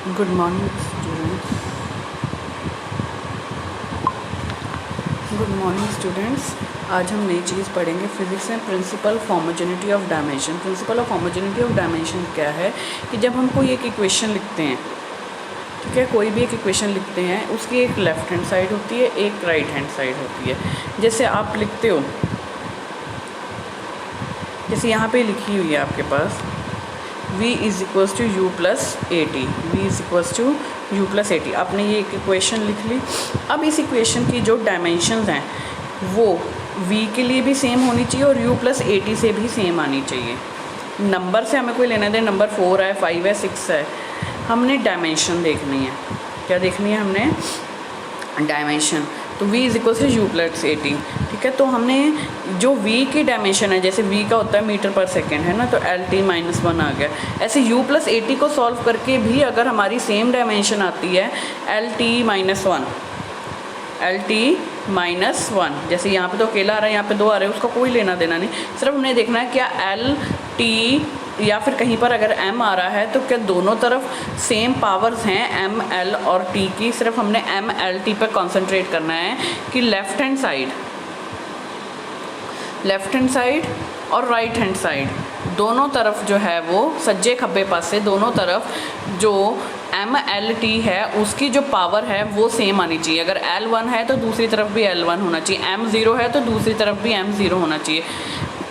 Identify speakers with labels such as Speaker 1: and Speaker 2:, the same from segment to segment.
Speaker 1: Good morning students. आज हम नई चीज़ पढ़ेंगे फिजिक्स में, principle of homogeneity of dimension. Principle of homogeneity of dimension क्या है कि जब हम कोई एक इक्वेशन लिखते हैं, ठीक है, कोई भी एक इक्वेशन लिखते हैं, उसकी एक लेफ़्ट हैंड साइड होती है, एक राइट हैंड साइड होती है। जैसे आप लिखते हो, जैसे यहाँ पे लिखी हुई है आपके पास v is equals to u plus a t, v is equals to u plus a t. आपने ये एक इक्वेशन लिख ली। अब इस इक्वेशन की जो डायमेंशंस हैं वो v के लिए भी सेम होनी चाहिए और u प्लस ए टी से भी सेम आनी चाहिए। नंबर से हमें कोई लेना देना, नंबर 4 है, 5 है, 6 है, हमने डायमेंशन देखनी है। क्या देखनी है हमने? डायमेंशन। तो v is equal to u plus a t, ठीक है। तो हमने जो v की डायमेंशन है, जैसे v का होता है मीटर पर सेकेंड, है ना, तो एल टी माइनस 1 आ गया। ऐसे u प्लस ए टी को सॉल्व करके भी अगर हमारी सेम डायमेंशन आती है L T minus 1, L T minus 1, जैसे यहाँ पे तो अकेला आ रहा है, यहाँ पे 2 आ रहे हैं, उसका कोई लेना देना नहीं। सिर्फ हमने देखना है क्या एल टी या फिर कहीं पर अगर m आ रहा है तो क्या दोनों तरफ सेम पावर्स हैं m, l और t की। सिर्फ हमने m, l, t पर कॉन्सेंट्रेट करना है कि लेफ़्ट हैंड साइड और राइट हैंड साइड दोनों तरफ जो है वो सज्जे खब्बे पासे दोनों तरफ जो m, l, t है उसकी जो पावर है वो सेम आनी चाहिए। अगर l1 है तो दूसरी तरफ भी l1 होना चाहिए, m0 है तो दूसरी तरफ भी m0 होना चाहिए,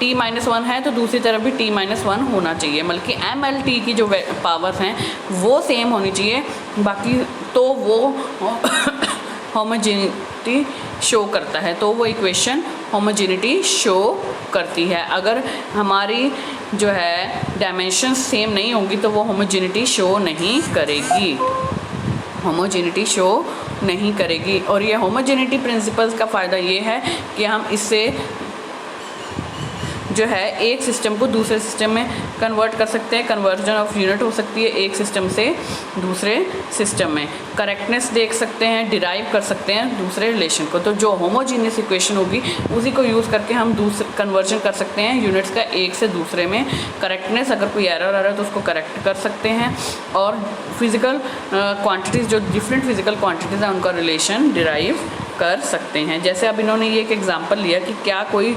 Speaker 1: t माइनस 1 है तो दूसरी तरफ भी t माइनस 1 होना चाहिए। बल्कि m, l, t की जो पावर्स हैं वो सेम होनी चाहिए, बाकी तो वो होमोजेनिटी शो करता है, तो वो इक्वेशन होमोजेनिटी शो करती है। अगर हमारी जो है डायमेंशन सेम नहीं होंगी तो वो होमोजेनिटी शो नहीं करेगी, और ये होमोजेनिटी प्रिंसिपल्स का फ़ायदा ये है कि हम इससे जो है एक सिस्टम को दूसरे सिस्टम में कन्वर्ट कर सकते हैं। कन्वर्जन ऑफ यूनिट हो सकती है एक सिस्टम से दूसरे सिस्टम में। करेक्टनेस देख सकते हैं, डिराइव कर सकते हैं दूसरे रिलेशन को। तो जो होमोजीनियस इक्वेशन होगी उसी को यूज़ करके हम दूसरे कन्वर्जन कर सकते हैं यूनिट्स का एक से दूसरे में। करेक्टनेस, अगर कोई एरर आ रहा है तो उसको करेक्ट कर सकते हैं, और फिज़िकल क्वांटिटीज़, जो डिफरेंट फिज़िकल क्वांटिटीज़ हैं उनका रिलेशन डिराइव कर सकते हैं। जैसे अब इन्होंने ये एक एग्जांपल लिया कि क्या कोई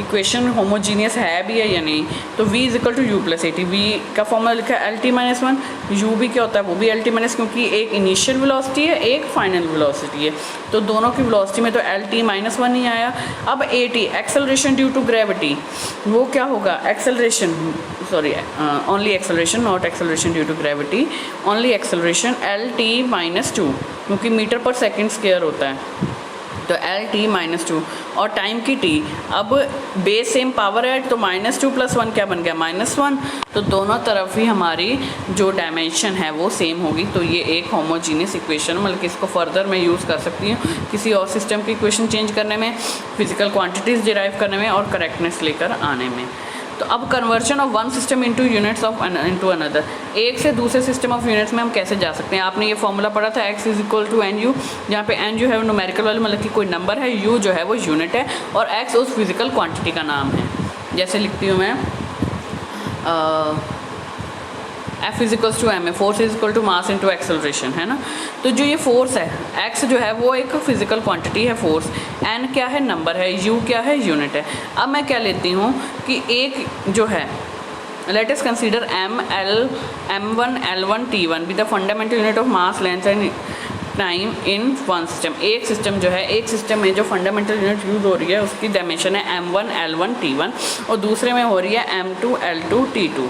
Speaker 1: इक्वेशन होमोजीनियस है भी है या नहीं, तो v is equal to u plus a t. V का फॉर्मूला लिखा है एल टी माइनस 1, यू भी क्या होता है वो भी एल टी माइनस, क्योंकि एक इनिशियल वेलोसिटी है एक फाइनल वेलोसिटी है, तो दोनों की वेलोसिटी में तो एल टी माइनस 1 ही आया। अब a t acceleration due to gravity, वो क्या होगा? Only acceleration, not acceleration due to gravity, only acceleration L T minus 2, क्योंकि मीटर पर सेकेंड स्क्वायर होता है, तो एल टी माइनस 2। और टाइम की t, अब बेस सेम पावर है तो -2 + 1 क्या बन गया? -1। तो दोनों तरफ ही हमारी जो डायमेंशन है वो सेम होगी। तो ये एक होमोजीनियस इक्वेशन, मतलब इसको फर्दर मैं यूज़ कर सकती हूँ किसी और सिस्टम की इक्वेशन चेंज करने में, फिजिकल क्वांटिटीज़ डिराइव करने में और करेक्टनेस लेकर आने में। तो अब conversion of one system into units of into another, एक से दूसरे सिस्टम ऑफ यूनिट्स में हम कैसे जा सकते हैं? आपने ये फॉर्मूला पढ़ा था x is equal to n u, जहाँ पे n जो है वो न्यूमेरिकल वैल्यू, मतलब कि कोई नंबर है, u जो है वो यूनिट है और x उस फिजिकल क्वांटिटी का नाम है। जैसे लिखती हूँ मैं F is equals to M है, force is equal to mass into acceleration, है ना। तो जो ये फोर्स है x जो है वो एक फिजिकल क्वांटिटी है फोर्स, n क्या है? नंबर है, u क्या है? यूनिट है। अब मैं क्या लेती हूँ कि एक जो है, let us consider m1 l1 t1 be the fundamental unit of mass length and time in one system. एक सिस्टम जो है, एक सिस्टम में जो फंडामेंटल यूनिट यूज़ हो रही है उसकी डायमेंशन है m1 l1 t1 और दूसरे में हो रही है m2 l2 t2।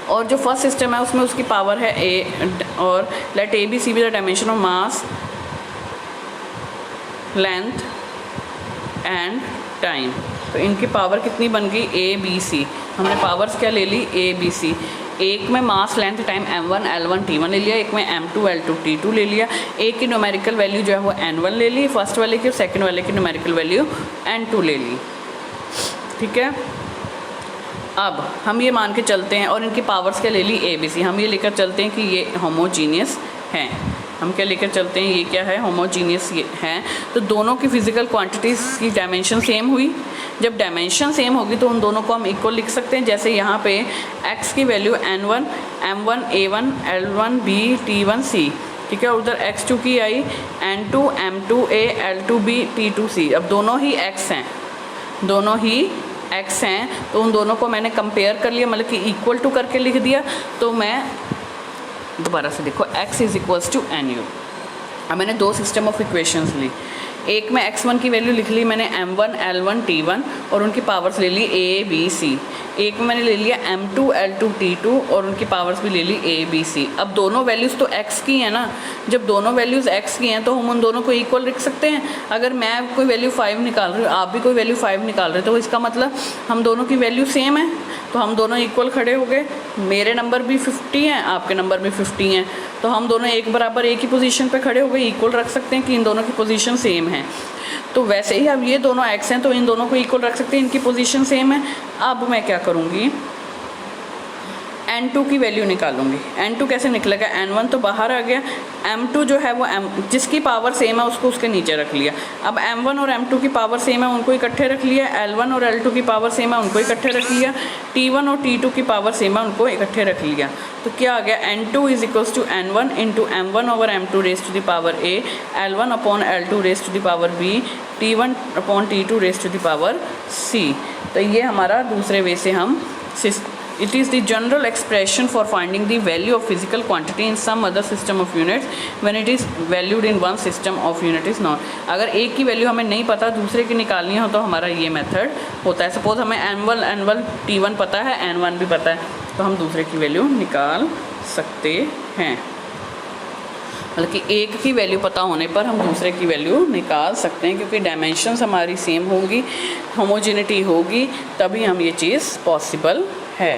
Speaker 1: और जो फर्स्ट सिस्टम है उसमें उसकी पावर है a, और let a b c be the dimension of mass length and time. तो इनकी पावर कितनी बन गई? A b c. हमने पावर्स क्या ले ली? ए बी सी। एक में मास length time m1 l1 t1 ले लिया, एक में m2 l2 t2 ले लिया, एक की न्यूमेरिकल वैल्यू जो है वो n1 ले ली, फर्स्ट वाले की और सेकंड वाले की न्यूमेरिकल वैल्यू n2 ले ली, ठीक है। अब हम ये मान के चलते हैं, और इनकी पावर्स क्या ले ली? ए बी सी। हम ये लेकर चलते हैं कि ये होमोजीनियस हैं। हम क्या लेकर चलते हैं? ये क्या है? होमोजीनियस ये हैं। तो दोनों की फिजिकल क्वांटिटीज़ की डायमेंशन सेम हुई, जब डायमेंशन सेम होगी तो उन दोनों को हम इक्वल लिख सकते हैं। जैसे यहाँ पे x की value n1 m1 a1 l1 b t1 c, ठीक है, उधर x2 की आई n2 m2 a l2 b t2 c। अब दोनों ही x हैं, दोनों ही x हैं, तो उन दोनों को मैंने कंपेयर कर लिया, मतलब कि इक्वल टू करके लिख दिया। तो मैं दोबारा से देखो x is equals to n u. अब मैंने दो सिस्टम ऑफ इक्वेशंस ली, एक में x1 की वैल्यू लिख ली मैंने m1 l1 t1 और उनकी पावर्स ले ली a b c। एक में मैंने ले लिया m2 l2 t2 और उनकी पावर्स भी ले ली a b c। अब दोनों वैल्यूज़ तो x की हैं ना, जब दोनों वैल्यूज़ x की हैं तो हम उन दोनों को इक्वल लिख सकते हैं। अगर मैं कोई वैल्यू 5 निकाल रही हूँ, आप भी कोई वैल्यू 5 निकाल रहे हो, तो इसका मतलब हम दोनों की वैल्यू सेम है, तो हम दोनों इक्वल खड़े हो गए। मेरे नंबर भी 50 हैं, आपके नंबर भी 50 हैं, तो हम दोनों एक बराबर एक ही पोजीशन पे खड़े हो गए, इक्वल रख सकते हैं कि इन दोनों की पोजीशन सेम है। तो वैसे ही अब ये दोनों x हैं तो इन दोनों को इक्वल रख सकते हैं, इनकी पोजीशन सेम है। अब मैं क्या करूँगी, n2 की वैल्यू निकालूंगी। n2 कैसे निकलेगा, n1 तो बाहर आ गया, m2 जो है वो जिसकी पावर सेम है उसको उसके नीचे रख लिया। अब m1 और m2 की पावर सेम है, उनको इकट्ठे रख लिया। l1 और l2 की पावर सेम है, उनको इकट्ठे रख लिया। t1 और t2 की पावर सेम है, उनको इकट्ठे रख लिया। तो क्या आ गया, n2 is equals to n1 into m1 over m2 raise to the power a, l1 upon l2 raise to the power b, t1 upon t2 raise to the power c। तो ये हमारा दूसरे वे से हम It is the general expression for finding the value of physical quantity in some other system of units when it is valued in one system of unit is known। अगर एक की value हमें नहीं पता दूसरे की निकालनी हो तो हमारा ये मेथड होता है। सपोज हमें n1 t1 पता है, n1 भी पता है, तो हम दूसरे की वैल्यू निकाल सकते हैं। मतलब कि एक की वैल्यू पता होने पर हम दूसरे की वैल्यू निकाल सकते हैं, क्योंकि डायमेंशंस हमारी सेम होंगी, होमोजेनिटी होगी, तभी हम ये चीज़ पॉसिबल है।